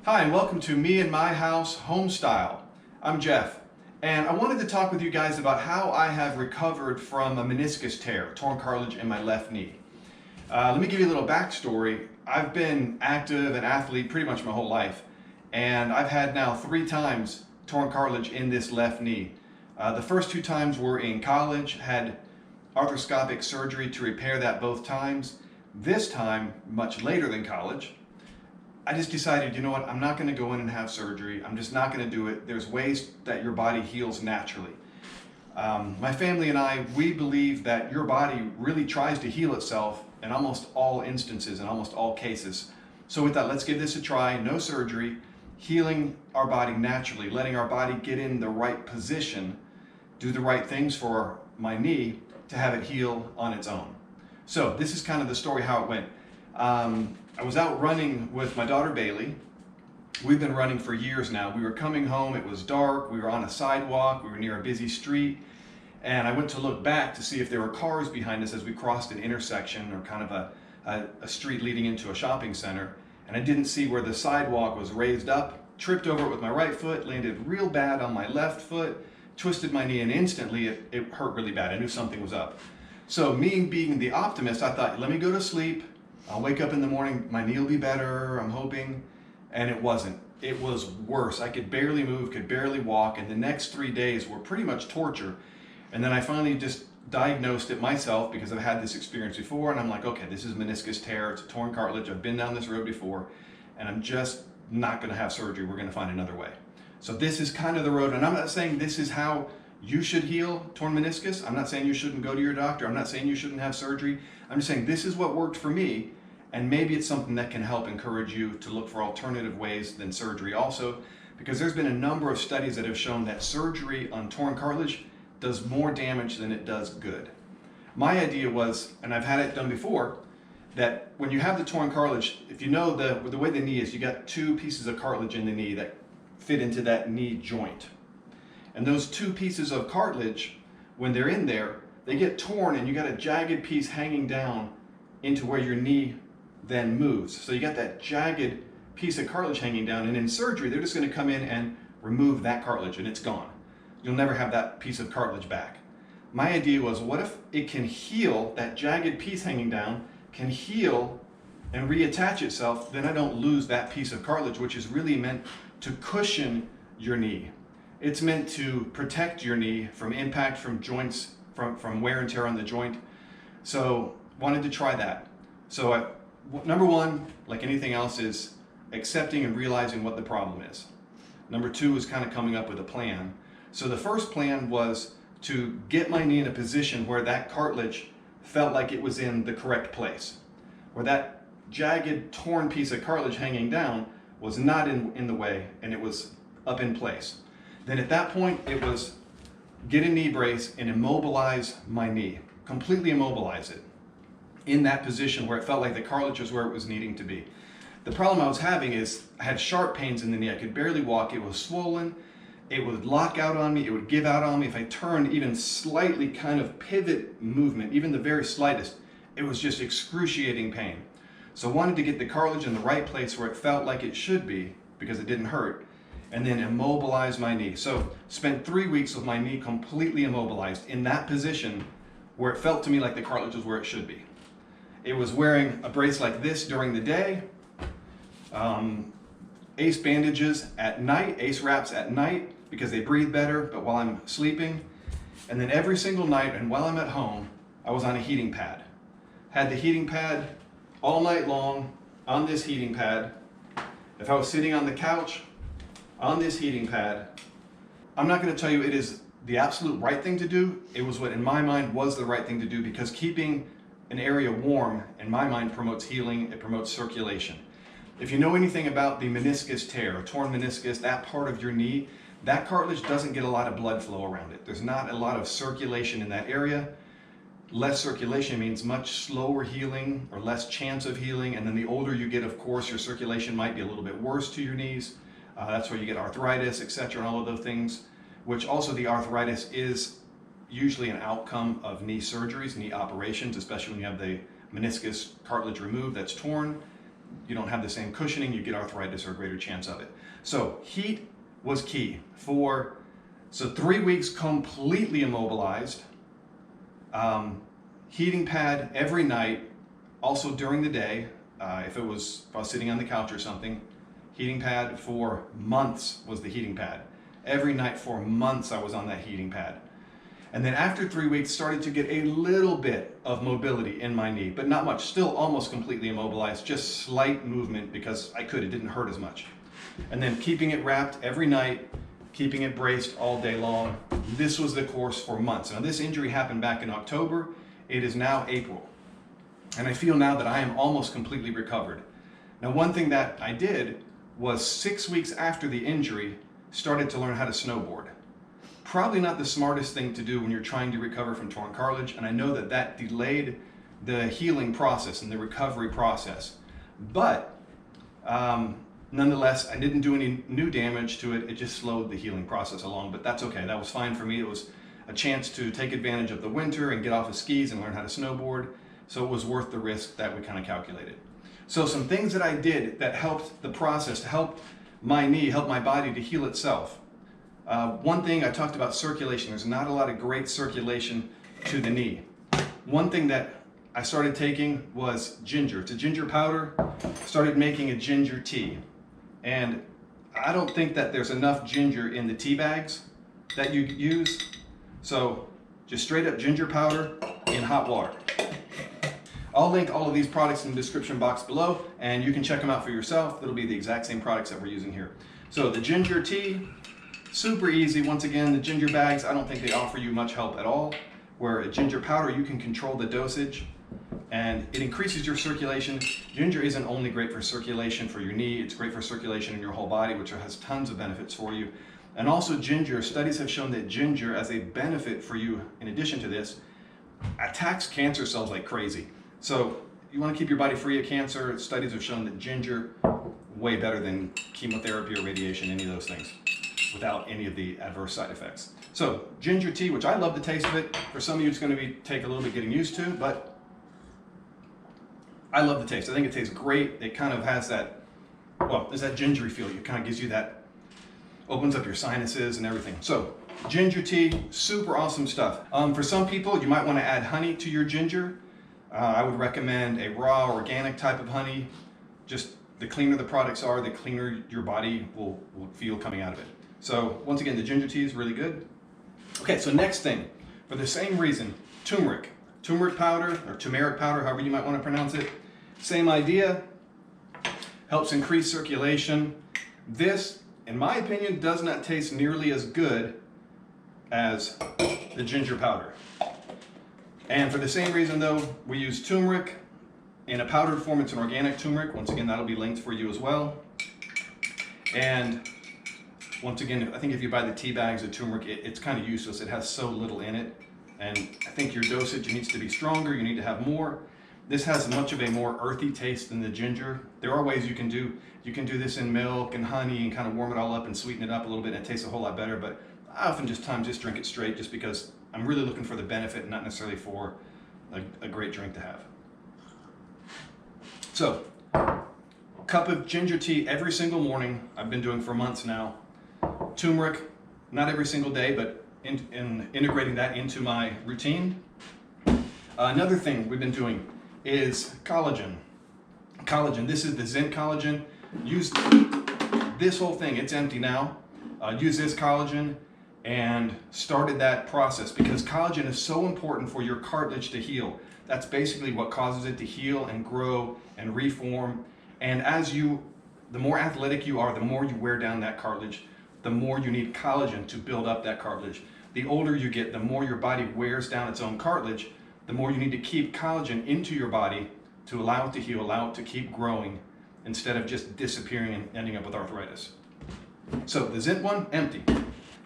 Hi, and welcome to Me and My House Home Style. I'm Jeff, and I wanted to talk with you guys about how I have recovered from a meniscus tear, torn cartilage in my left knee. Let me give you a little backstory. I've been active and athlete pretty much my whole life, and I've had now 3 times torn cartilage in this left knee. The first 2 times were in college, had arthroscopic surgery to repair that both times. This time, much later than college, I just decided, you know what, I'm not going to go in and have surgery. I'm just not going to do it. There's ways that your body heals naturally. My family and I, we believe that your body really tries to heal itself in almost all instances, in almost all cases. So we thought, let's give this a try, no surgery, healing our body naturally, letting our body get in the right position, do the right things for my knee to have it heal on its own. So this is kind of the story how it went. I was out running with my daughter Bailey. We've been running for years now. We were coming home, it was dark, we were on a sidewalk, we were near a busy street, and I went to look back to see if there were cars behind us as we crossed an intersection or kind of a street leading into a shopping center, and I didn't see where the sidewalk was raised up, tripped over it with my right foot, landed real bad on my left foot, twisted my knee, and instantly it hurt really bad. I knew something was up. So me being the optimist, I thought, let me go to sleep. I'll wake up in the morning, my knee will be better, I'm hoping. And it wasn't. It was worse. I could barely move, could barely walk, and the next 3 days were pretty much torture. And then I finally just diagnosed it myself because I've had this experience before, and I'm like, okay, this is meniscus tear, it's a torn cartilage, I've been down this road before, and I'm just not gonna have surgery, we're gonna find another way. So this is kind of the road, and I'm not saying this is how you should heal torn meniscus. I'm not saying you shouldn't go to your doctor. I'm not saying you shouldn't have surgery. I'm just saying this is what worked for me, and maybe it's something that can help encourage you to look for alternative ways than surgery also, because there's been a number of studies that have shown that surgery on torn cartilage does more damage than it does good. My idea was, and I've had it done before, that when you have the torn cartilage, if you know the way the knee is, you got 2 pieces of cartilage in the knee that fit into that knee joint. And those 2 pieces of cartilage, when they're in there, they get torn and you got a jagged piece hanging down into where your knee then moves. So you got that jagged piece of cartilage hanging down, and in surgery, they're just gonna come in and remove that cartilage and it's gone. You'll never have that piece of cartilage back. My idea was, what if it can heal, that jagged piece hanging down, can heal and reattach itself, then I don't lose that piece of cartilage, which is really meant to cushion your knee. It's meant to protect your knee from impact from joints, from wear and tear on the joint. So wanted to try that. So number 1, like anything else, is accepting and realizing what the problem is. Number 2 is kind of coming up with a plan. So the first plan was to get my knee in a position where that cartilage felt like it was in the correct place, where that jagged, torn piece of cartilage hanging down was not in the way and it was up in place. Then at that point, it was get a knee brace and immobilize my knee, completely immobilize it in that position where it felt like the cartilage was where it was needing to be. The problem I was having is I had sharp pains in the knee. I could barely walk. It was swollen. It would lock out on me. It would give out on me. If I turned even slightly kind of pivot movement, even the very slightest, it was just excruciating pain. So I wanted to get the cartilage in the right place where it felt like it should be because it didn't hurt, and then immobilize my knee. So spent 3 weeks with my knee completely immobilized in that position where it felt to me like the cartilage was where it should be. It was wearing a brace like this during the day, ACE bandages at night, ACE wraps at night because they breathe better, but while I'm sleeping. And then every single night and while I'm at home, I was on a heating pad. Had the heating pad all night long on this heating pad. If I was sitting on the couch, on this heating pad. I'm not going to tell you it is the absolute right thing to do. It was what in my mind was the right thing to do, because keeping an area warm in my mind promotes healing, it promotes circulation. If you know anything about the meniscus tear, a torn meniscus, that part of your knee, that cartilage doesn't get a lot of blood flow around it. There's not a lot of circulation in that area. Less circulation means much slower healing or less chance of healing, and then the older you get, of course, your circulation might be a little bit worse to your knees. That's where you get arthritis, etc., and all of those things, which also the arthritis is usually an outcome of knee surgeries, knee operations, especially when you have the meniscus cartilage removed that's torn. you don't have the same cushioning, you get arthritis or a greater chance of it. So heat was key. So 3 weeks completely immobilized, heating pad every night, also during the day, if I was sitting on the couch or something. Heating pad for months was the heating pad. Every night for months I was on that heating pad. And then after 3 weeks, started to get a little bit of mobility in my knee, but not much. Still almost completely immobilized, just slight movement because I could. It didn't hurt as much. And then keeping it wrapped every night, keeping it braced all day long. This was the course for months. Now this injury happened back in October. It is now April. And I feel now that I am almost completely recovered. Now one thing that I did was 6 weeks after the injury, started to learn how to snowboard. Probably not the smartest thing to do when you're trying to recover from torn cartilage, and I know that that delayed the healing process and the recovery process. But nonetheless, I didn't do any new damage to it. It just slowed the healing process along, but that's okay. That was fine for me. It was a chance to take advantage of the winter and get off of skis and learn how to snowboard. So it was worth the risk that we kind of calculated. So some things that I did that helped the process, to help my knee, help my body to heal itself. One thing, I talked about circulation. There's not a lot of great circulation to the knee. One thing that I started taking was ginger. It's a ginger powder. Started making a ginger tea. And I don't think that there's enough ginger in the tea bags that you use. So just straight up ginger powder in hot water. I'll link all of these products in the description box below, and you can check them out for yourself. It'll be the exact same products that we're using here. So the ginger tea, super easy. Once again, the ginger bags, I don't think they offer you much help at all. Where a ginger powder, you can control the dosage and it increases your circulation. Ginger isn't only great for circulation for your knee, it's great for circulation in your whole body, which has tons of benefits for you. And also ginger, studies have shown that ginger as a benefit for you, in addition to this, attacks cancer cells like crazy. So you want to keep your body free of cancer. Studies have shown that ginger, way better than chemotherapy or radiation, any of those things, without any of the adverse side effects. So ginger tea, which I love the taste of it. For some of you, it's going to take a little bit getting used to, but I love the taste. I think it tastes great. It kind of has that, well, there's that gingery feel. It kind of gives you that, opens up your sinuses and everything. So ginger tea, super awesome stuff. For some people, you might want to add honey to your ginger. I would recommend a raw organic type of honey. Just the cleaner the products are, the cleaner your body will feel coming out of it. So once again, the ginger tea is really good. Okay, so next thing, for the same reason, turmeric. Turmeric powder, or turmeric powder, however you might want to pronounce it. Same idea, helps increase circulation. This, in my opinion, does not taste nearly as good as the ginger powder. And for the same reason though, we use turmeric in a powdered form. It's an organic turmeric. Once again, that'll be linked for you as well. And once again, I think if you buy the tea bags of turmeric, it's kind of useless. It has so little in it. And I think your dosage needs to be stronger. You need to have more. This has much of a more earthy taste than the ginger. There are ways you can do this in milk and honey and kind of warm it all up and sweeten it up a little bit, and it tastes a whole lot better. But I often just drink it straight, just because I'm really looking for the benefit, not necessarily for a great drink to have. So, a cup of ginger tea every single morning. I've been doing for months now. Turmeric, not every single day, but in integrating that into my routine. Another thing we've been doing is collagen. Collagen, this is the zinc collagen. Use this whole thing, it's empty now. Use this collagen and started that process because collagen is so important for your cartilage to heal. That's basically what causes it to heal and grow and reform. And the more athletic you are, the more you wear down that cartilage, the more you need collagen to build up that cartilage. The older you get, the more your body wears down its own cartilage, the more you need to keep collagen into your body to allow it to heal, allow it to keep growing, instead of just disappearing and ending up with arthritis. So the zinc one, empty.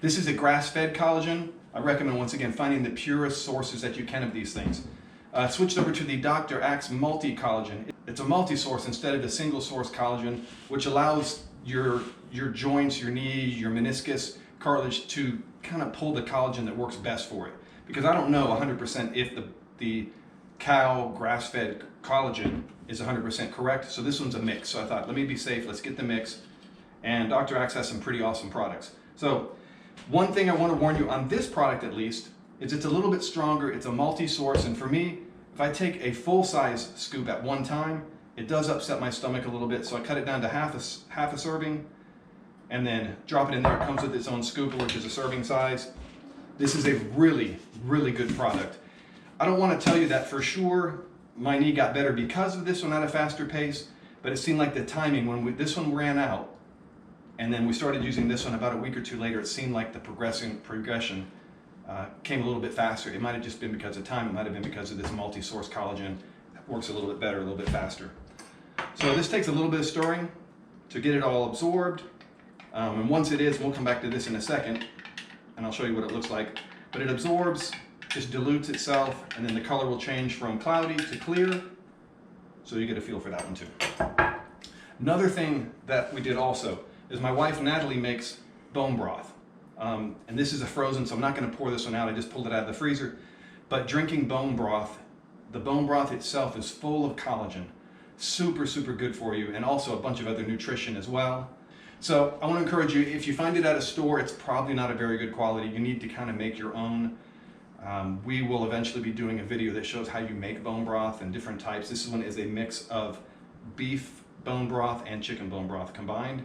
This is a grass-fed collagen. I recommend, once again, finding the purest sources that you can of these things. Switched over to the Dr. Axe multi-collagen. It's a multi-source instead of a single-source collagen, which allows your joints, your knee, your meniscus, cartilage to kind of pull the collagen that works best for it. Because I don't know 100% if the cow grass-fed collagen is 100% correct. So this one's a mix. So I thought, let me be safe, let's get the mix. And Dr. Axe has some pretty awesome products. So one thing I want to warn you on this product at least, is it's a little bit stronger, it's a multi-source, and for me, if I take a full-size scoop at one time, it does upset my stomach a little bit, so I cut it down to half a serving, and then drop it in there. It comes with its own scoop, which is a serving size. This is a really, really good product. I don't want to tell you that for sure my knee got better because of this one at a faster pace, but it seemed like the timing when this one ran out, and then we started using this one about a week or two later, it seemed like the progression came a little bit faster. It might have just been because of time. It might have been because of this multi-source collagen that works a little bit better, a little bit faster. So this takes a little bit of stirring to get it all absorbed. And once it is, we'll come back to this in a second, and I'll show you what it looks like. But it absorbs, just dilutes itself, and then the color will change from cloudy to clear. So you get a feel for that one too. Another thing that we did also is my wife Natalie makes bone broth. And this is a frozen, so I'm not going to pour this one out. I just pulled it out of the freezer. But drinking bone broth, the bone broth itself is full of collagen. Super, super good for you, and also a bunch of other nutrition as well. So I want to encourage you, if you find it at a store, it's probably not a very good quality. You need to kind of make your own. We will eventually be doing a video that shows how you make bone broth and different types. This one is a mix of beef bone broth and chicken bone broth combined,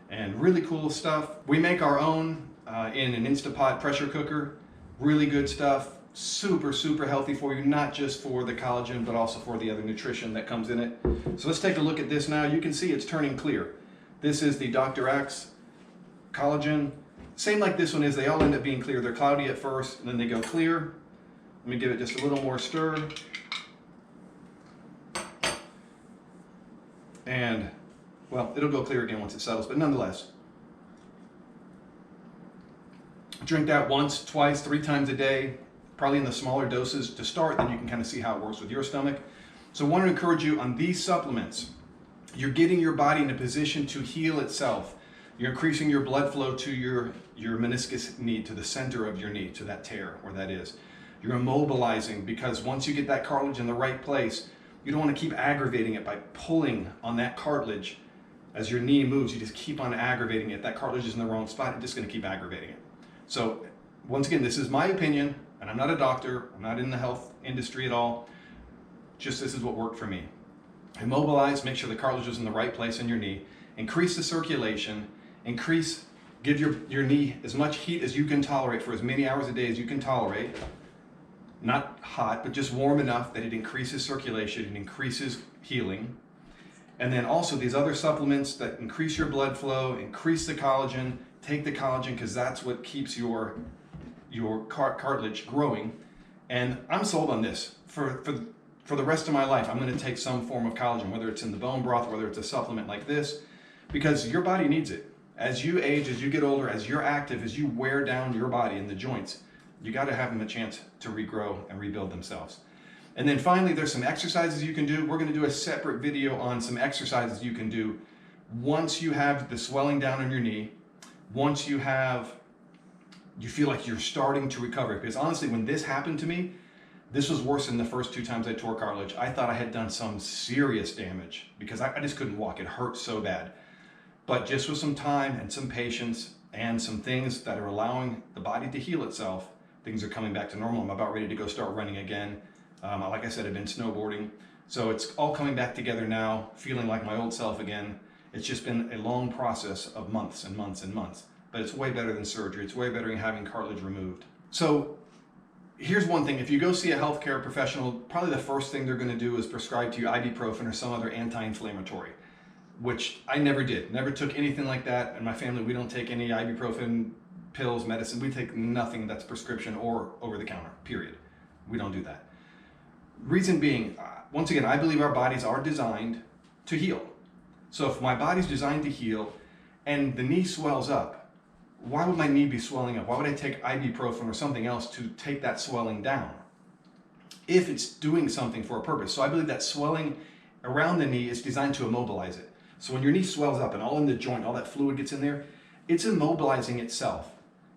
and really cool stuff. We make our own in an Instapot pressure cooker. Really good stuff. Super, super healthy for you, not just for the collagen, but also for the other nutrition that comes in it. So let's take a look at this now. You can see it's turning clear. This is the Dr. Axe collagen. Same like this one is, they all end up being clear. They're cloudy at first, and then they go clear. Let me give it just a little more stir. And, well, it'll go clear again once it settles, but nonetheless. Drink that once, twice, 3 times a day, probably in the smaller doses to start, then you can kind of see how it works with your stomach. So I want to encourage you on these supplements. You're getting your body in a position to heal itself. You're increasing your blood flow to your meniscus knee, to the center of your knee, to that tear where that is. You're immobilizing, because once you get that cartilage in the right place, you don't want to keep aggravating it by pulling on that cartilage. As your knee moves, you just keep on aggravating it. That cartilage is in the wrong spot, it's just going to keep aggravating it. So once again, this is my opinion, and I'm not a doctor, I'm not in the health industry at all. Just this is what worked for me. Immobilize, make sure the cartilage is in the right place in your knee, increase the circulation, give your knee as much heat as you can tolerate for as many hours a day as you can tolerate. Not hot, but just warm enough that it increases circulation, it increases healing. And then also these other supplements that increase your blood flow, increase the collagen. Take the collagen, because that's what keeps your cartilage growing. And I'm sold on this. For the rest of my life, I'm going to take some form of collagen, whether it's in the bone broth, whether it's a supplement like this, because your body needs it. As you age, as you get older, as you're active, as you wear down your body and the joints, you got to have them a chance to regrow and rebuild themselves. And then finally, there's some exercises you can do. We're going to do a separate video on some exercises you can do once you have the swelling down on your knee, once you feel like you're starting to recover. Because honestly, when this happened to me, this was worse than the first 2 times I tore cartilage. I thought I had done some serious damage because I just couldn't walk. It hurt so bad. But just with some time and some patience and some things that are allowing the body to heal itself, things are coming back to normal. I'm about ready to go start running again. Like I said, I've been snowboarding. So it's all coming back together now, feeling like my old self again. It's just been a long process of months and months and months, but it's way better than surgery. It's way better than having cartilage removed. So here's one thing. If you go see a healthcare professional, probably the first thing they're going to do is prescribe to you ibuprofen or some other anti-inflammatory, which I never did. Never took anything like that. In my family, we don't take any ibuprofen pills, medicine. We take nothing that's prescription or over the counter, period. We don't do that. Reason being, once again, I believe our bodies are designed to heal. So if my body's designed to heal and the knee swells up, why would my knee be swelling up? Why would I take ibuprofen or something else to take that swelling down if it's doing something for a purpose? So I believe that swelling around the knee is designed to immobilize it. So when your knee swells up and all in the joint, all that fluid gets in there, it's immobilizing itself.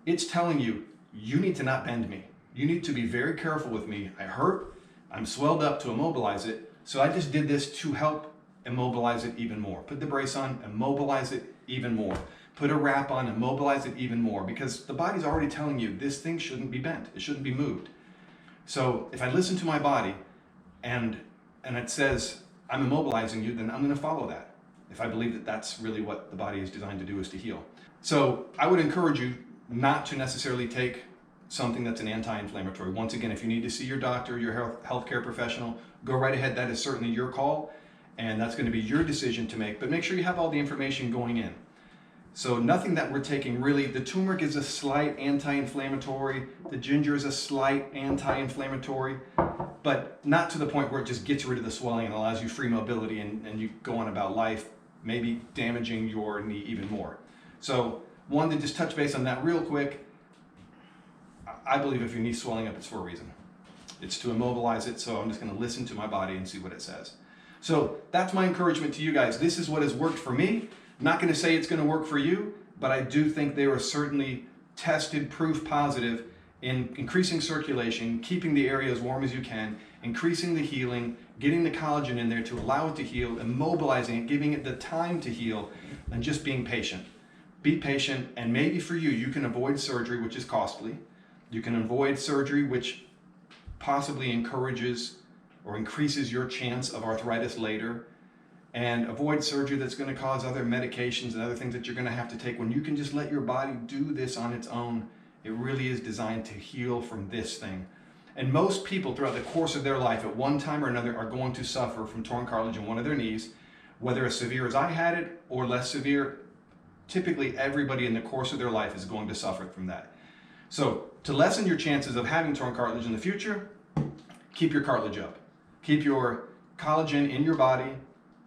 It's telling you, you need to not bend me. You need to be very careful with me. I hurt, I'm swelled up to immobilize it. So I just did this to help immobilize it even more. Put the brace on, immobilize it even more. Put a wrap on, immobilize it even more, because the body's already telling you this thing shouldn't be bent, it shouldn't be moved. So if I listen to my body and it says I'm immobilizing you, then I'm going to follow that. If I believe that that's really what the body is designed to do, is to heal. So I would encourage you not to necessarily take something that's an anti-inflammatory. Once again, if you need to see your doctor, your healthcare professional, go right ahead. That is certainly your call, and that's going to be your decision to make. But make sure you have all the information going in. So nothing that we're taking really. The turmeric is a slight anti-inflammatory. The ginger is a slight anti-inflammatory, but not to the point where it just gets rid of the swelling and allows you free mobility and you go on about life, maybe damaging your knee even more. So wanted to just touch base on that real quick. I believe if your knee's swelling up, it's for a reason. It's to immobilize it, so I'm just going to listen to my body and see what it says. So that's my encouragement to you guys. This is what has worked for me. I'm not going to say it's going to work for you, but I do think they are certainly tested, proof positive in increasing circulation, keeping the area as warm as you can, increasing the healing, getting the collagen in there to allow it to heal, immobilizing it, giving it the time to heal, and just being patient. Be patient, and maybe for you, you can avoid surgery, which is costly. You can avoid surgery, which possibly encourages or increases your chance of arthritis later, and avoid surgery that's going to cause other medications and other things that you're going to have to take when you can just let your body do this on its own. It really is designed to heal from this thing. And most people throughout the course of their life at one time or another are going to suffer from torn cartilage in one of their knees, whether as severe as I had it or less severe. Typically everybody in the course of their life is going to suffer from that. So to lessen your chances of having torn cartilage in the future, keep your cartilage up. Keep your collagen in your body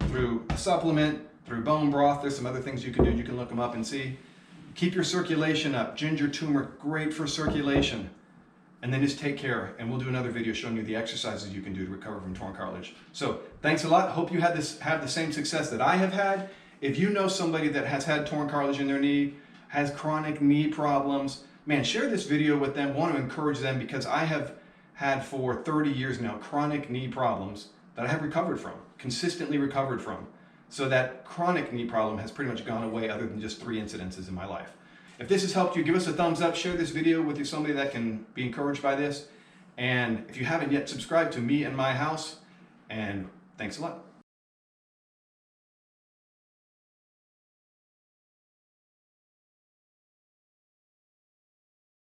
through a supplement, through bone broth. There's some other things you can do. You can look them up and see. Keep your circulation up. Ginger, turmeric, great for circulation. And then just take care. And we'll do another video showing you the exercises you can do to recover from torn cartilage. So thanks a lot. Hope you have the same success that I have had. If you know somebody that has had torn cartilage in their knee, has chronic knee problems, man, share this video with them. Want to encourage them, because I have had for 30 years now chronic knee problems that I have recovered from, consistently recovered from. So that chronic knee problem has pretty much gone away, other than just 3 incidences in my life. If this has helped you, give us a thumbs up, share this video with somebody that can be encouraged by this. And if you haven't yet, subscribe to Me and My House, and thanks a lot.